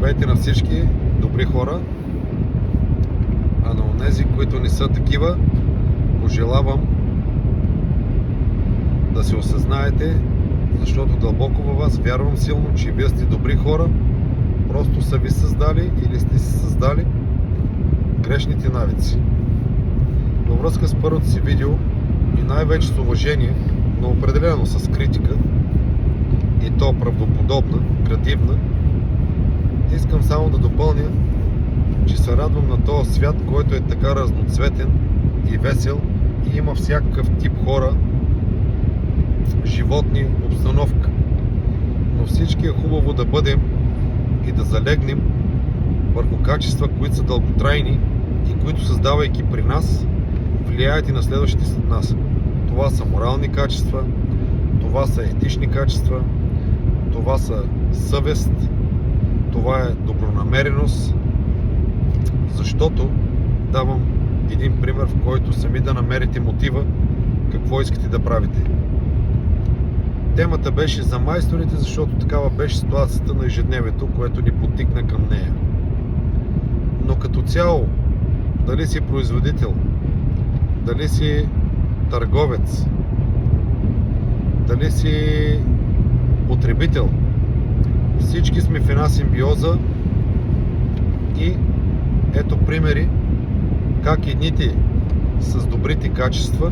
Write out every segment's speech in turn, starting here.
Здравейте на всички добри хора, а на онези, които не са такива, пожелавам да се осъзнаете, защото дълбоко във вас вярвам силно, че вие сте добри хора, просто са ви създали или сте си създали грешните навици. Във връзка с първото си видео и най-вече с уважение, но определено с критика, и то правдоподобна, градивна, искам само да допълня, че се радвам на този свят, който е така разноцветен и весел и има всякакъв тип хора, животни, обстановка. Но всички е хубаво да бъдем и да залегнем върху качества, които са дълготрайни и които, създавайки при нас, влияят и на следващите след нас. Това са морални качества, това са етични качества, това са съвест, това е добронамереност, защото давам един пример, в който сами да намерите мотива какво искате да правите. Темата беше за майсторите, защото такава беше ситуацията на ежедневието, което ни подтикна към нея. Но като цяло, дали си производител, дали си търговец, дали си потребител, всички сме в една симбиоза и ето примери как едните с добрите качества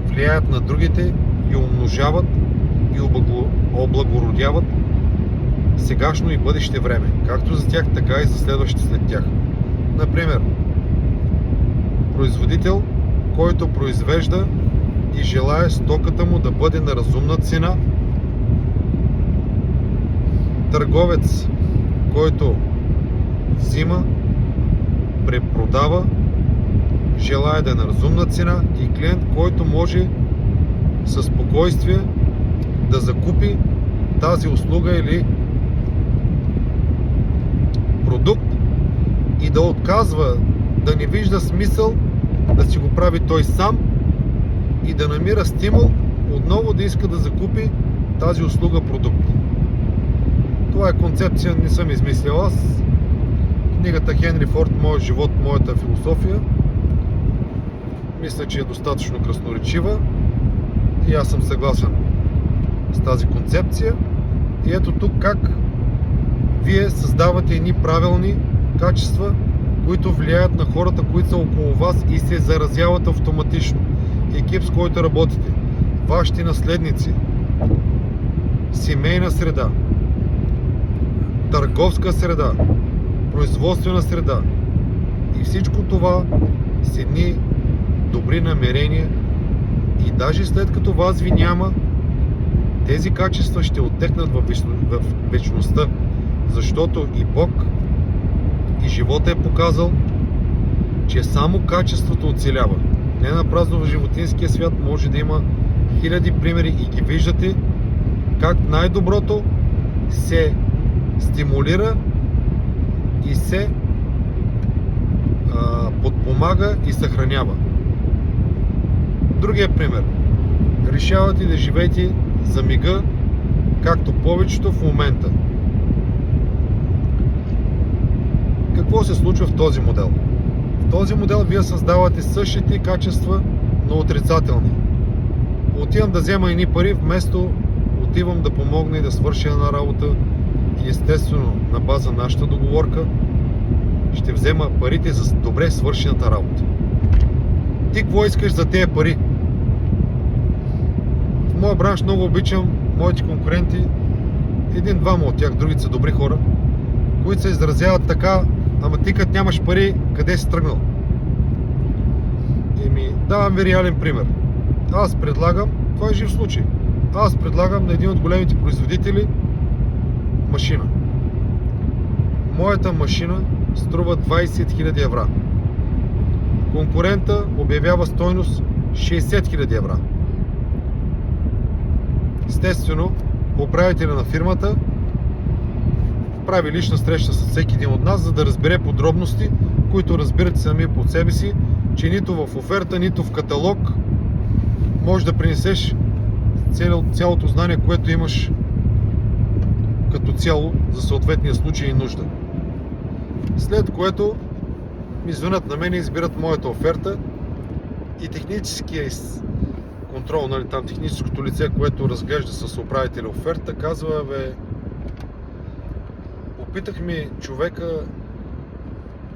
влияят на другите и умножават и облагородяват сегашно и бъдеще време, както за тях, така и за следващите след тях. Например, производител, който произвежда и желае стоката му да бъде на разумна цена, търговец, който взима, препродава, желае да е на разумна цена, и клиент, който може със спокойствие да закупи тази услуга или продукт и да отказва, да не вижда смисъл да си го прави той сам и да намира стимул отново да иска да закупи тази услуга, продукт. Това е концепция, не съм измислил аз. Книгата Хенри Форд "Моят живот, моята философия" мисля, че е достатъчно красноречива и аз съм съгласен с тази концепция. И ето тук как вие създавате едни правилни качества, които влияят на хората, които са около вас, и се заразяват автоматично. Екип, с който работите, вашите наследници, семейна среда, търговска среда, производствена среда, и всичко това с едни добри намерения, и даже след като вас ви няма, тези качества ще оттекнат в вечността, защото и Бог, и живота е показал, че само качеството оцелява. Не напразно в животинския свят може да има хиляди примери и ги виждате как най-доброто се стимулира и се подпомага и съхранява. Другия пример. Решавате да живеете за мига, както повечето в момента. Какво се случва в този модел? В този модел вие създавате същите качества, но отрицателни. Отивам да взема едни пари, вместо отивам да помогна и да свърша една работа, и естествено на база нашата договорка ще взема парите за добре свършената работа. Ти какво искаш за тези пари? В моя бранш много обичам моите конкуренти, един-двама от тях, другите са добри хора, които се изразяват така: ама ти като нямаш пари, къде си тръгнал? Давам ви реален пример. Аз предлагам, това е жив случай, аз предлагам на един от големите производители машина. Моята машина струва 20 000 евро. Конкурента обявява стойност 60 000 евро. Естествено, управителя на фирмата прави лична среща с всеки един от нас, за да разбере подробности, които разбирате сами под себе си, че нито в оферта, нито в каталог можеш да принесеш цялото знание, което имаш като цяло за съответния случай и нужда. след което ми звънят на мен и избират моята оферта и техническия контрол, нали, там техническото лице, което разглежда с управителя оферта, казва, попитах ми човека,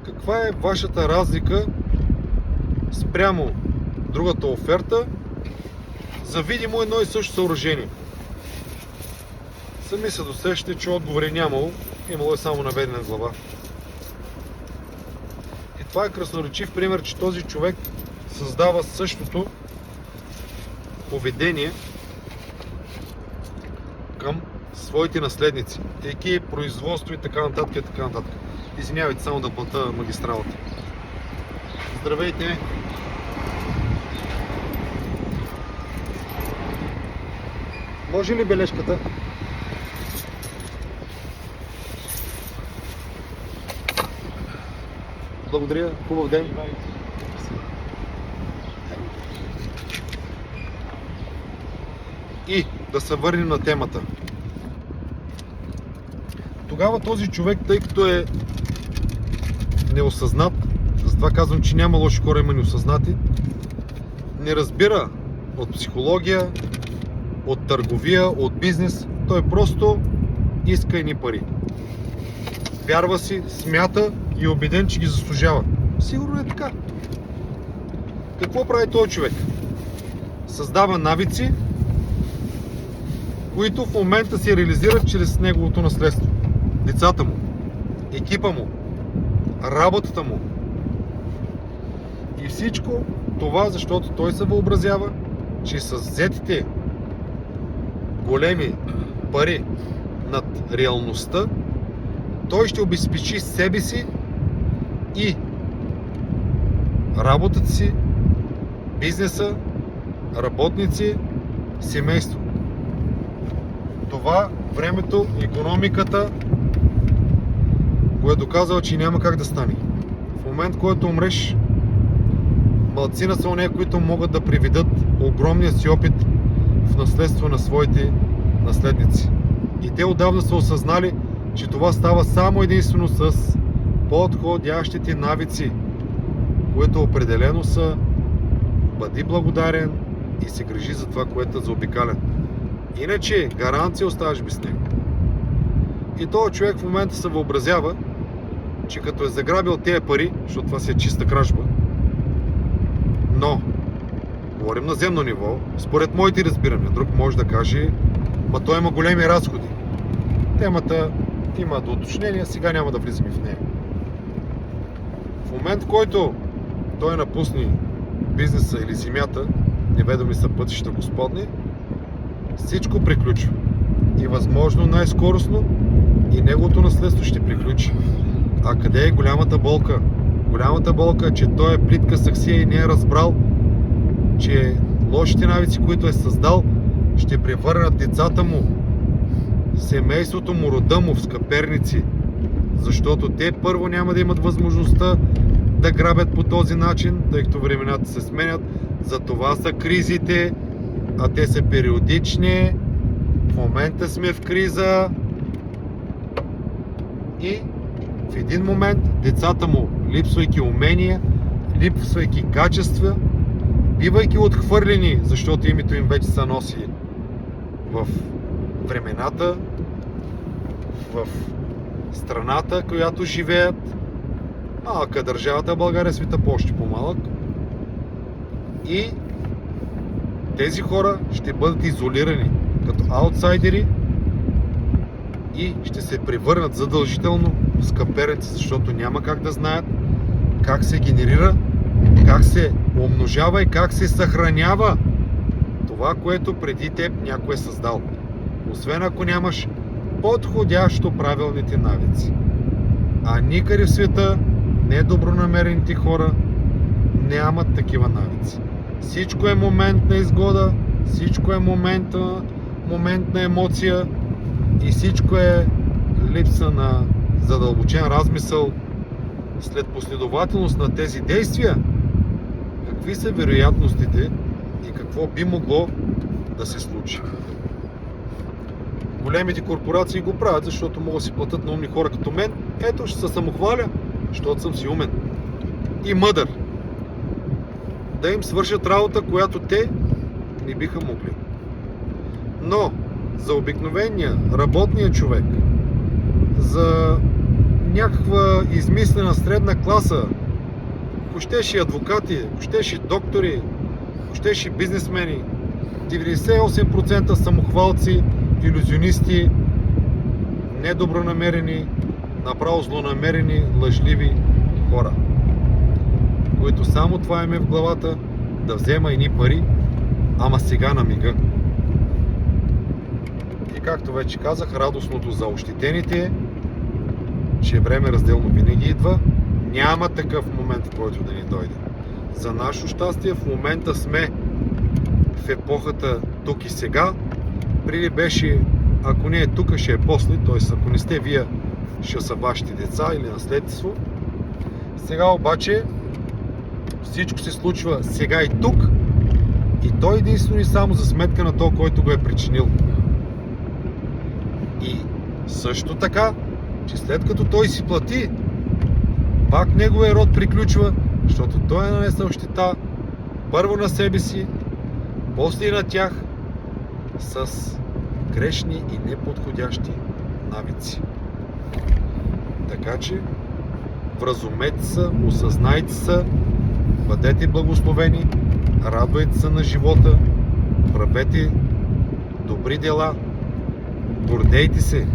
каква е вашата разлика спрямо другата оферта за видимо едно и също съоръжение. Сами се досещате, че отговори нямало, имало е само наведена глава. И това е красноречив пример, че този човек създава същото поведение към своите наследници, тейки производство и така нататък и така нататък. Извинявайте, само да плата магистралата. Здравейте! Може ли бележката? Благодаря, хубав ден! И да се върнем на темата. Тогава този човек, тъй като е неосъзнат, затова казвам, че няма лоши хора, има неосъзнати, не разбира от психология, от търговия, от бизнес, той просто иска едни пари. Вярва си, смята и е убеден, че ги заслужава. Сигурно е така. Какво прави този човек? Създава навици, които в момента се реализират чрез неговото наследство. Децата му, екипа му, работата му. И всичко това, защото той се въобразява, че с взетите големи пари над реалността, той ще обезпечи себе си и работата си, бизнеса, работници, семейство. Това времето, икономиката го е доказала, че няма как да стане. В момент, в който умреш, малцина са онези, които могат да приведат огромния си опит в наследство на своите наследници. И те отдавна са осъзнали, че това става само единствено с подходящите навици, които определено са бъди благодарен и се грижи за това, което е заобикаля. Иначе гаранция оставаш без него. И този човек в момента се въобразява, че като е заграбил тези пари, защото това си е чиста кражба, но говорим на земно ниво, според моите разбирания, друг може да каже, ма той има големи разходи. Темата има доуточнение, сега няма да влизаме в нея. В момент, в който той напусне бизнеса или земята, неведоми са пътища Господни, всичко приключва. И възможно най-скоростно и неговото наследство ще приключи. А къде е голямата болка? Голямата болка е, че той е плитка саксия и не е разбрал, че лошите навици, които е създал, ще превърнат децата му, семейството му, рода му в скъперници. Защото те първо няма да имат възможността да грабят по този начин, тъй като времената се сменят. Затова са кризите, а те са периодични. В момента сме в криза и в един момент децата му, липсвайки умения, липсвайки качества, бивайки отхвърлени, защото името им вече се носи в времената, в страната, която живеят. Малка държавата България, света по-още по-малък. И тези хора ще бъдат изолирани като аутсайдери и ще се превърнат задължително в скъперници, защото няма как да знаят как се генерира, как се умножава и как се съхранява това, което преди теб някой е създал. Освен ако нямаш подходящо правилните навици. А никъде в света недобронамерените хора нямат такива навици. Всичко е момент на изгода, всичко е момент на емоция и всичко е липса на задълбочен размисъл. След последователност на тези действия, какви са вероятностите и какво би могло да се случи. Големите корпорации го правят, защото могат да си платят на умни хора като мен. Ето, ще се самохваля, защото съм си умен. И мъдър. Да им свършат работа, която те не биха могли. Но за обикновения, работния човек, за някаква измислена средна класа, ако щеше адвокати, ако щеше доктори, ако щеше бизнесмени, 98% самохвалци, илюзионисти, недобронамерени, направо злонамерени, лъжливи хора, които само това им е в главата, да взема едни пари, ама сега на мига. И както вече казах, радостното за ощетените е, че време разделно винаги идва. Няма такъв момент, в който да ни дойде. За наше щастие в момента сме в епохата тук и сега. Преди беше, ако не е тук, ще е после, т.е. ако не сте вие, ще са вашите деца или наследство. Сега обаче всичко се случва сега и тук, и той единствено и само за сметка на то, който го е причинил. И също така, че след като той си плати, пак неговия род приключва, защото той е нанесъл щета първо на себе си, после и на тях с грешни и неподходящи навици. Така че вразумете се, осъзнайте се, бъдете благословени, радвайте се на живота, правете добри дела, гордейте се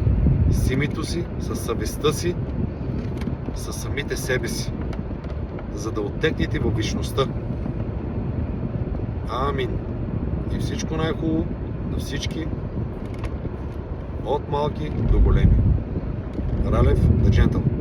с името си, със съвестта си, със самите себе си, за да оттекнете във вечността. Амин. И всичко най-хубаво на всички, от малки до големи. Ралев, The Gentle.